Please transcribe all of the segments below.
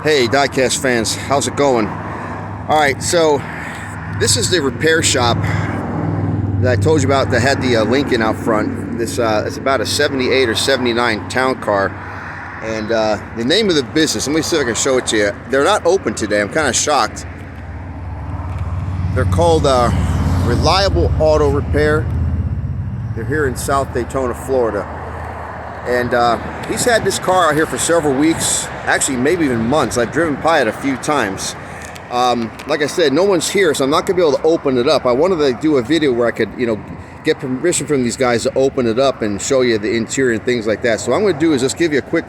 Hey diecast fans, how's it going? Alright, so this is the repair shop that I told you about that had the Lincoln out front. This it's about a 78 or 79 town car, and the name of the business, let me see if I can show it to you. They're not open today. I'm kind of shocked. They're called Reliable Auto Repair. They're here in South Daytona, Florida, and he's had this car out here for several weeks, actually maybe even months. I've driven by it a few times. Like I said, no one's here, so I'm not gonna be able to open it up. I wanted to do a video where I could, get permission from these guys to open it up and show you the interior and things like that. So what I'm gonna do is just give you a quick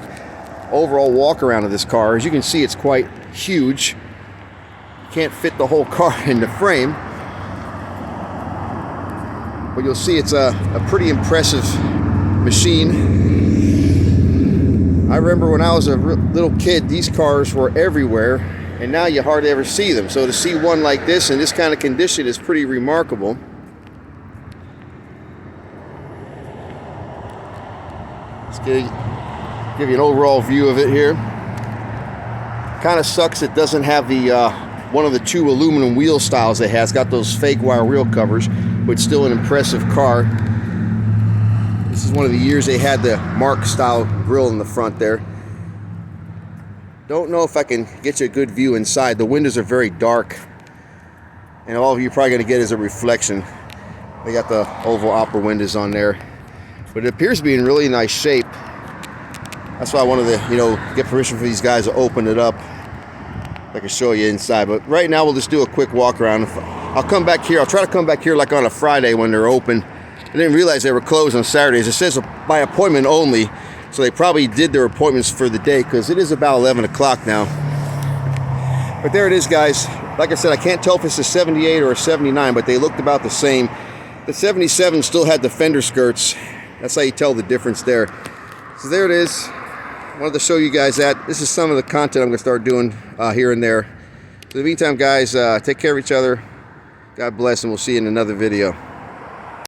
overall walk around of this car. As you can see, it's quite huge. You can't fit the whole car in the frame, but you'll see it's a pretty impressive machine. I remember when I was a little kid, these cars were everywhere, and now you hardly ever see them. So to see one like this in this kind of condition is pretty remarkable. Let's give you an overall view of it here. Kind of sucks it doesn't have the one of the two aluminum wheel styles it has. Got those fake wire wheel covers, but still an impressive car. This is one of the years they had the Mark style grille in the front there. Don't know if I can get you a good view inside. The windows are very dark, and all of you are probably going to get is a reflection. They got the oval opera windows on there, but it appears to be in really nice shape. That's why I wanted to, get permission for these guys to open it up. I can show you inside, but right now we'll just do a quick walk around. I'll come back here. I'll try to come back here like on a Friday when they're open. I didn't realize they were closed on Saturdays. It says by appointment only, so they probably did their appointments for the day, because it is about 11 o'clock now. But there it is, guys. Like I said, I can't tell if it's a 78 or a 79, but they looked about the same. The 77 still had the fender skirts. That's how you tell the difference there. So there it is. I wanted to show you guys that. This is some of the content I'm going to start doing here and there. In the meantime, guys, take care of each other. God bless, and we'll see you in another video.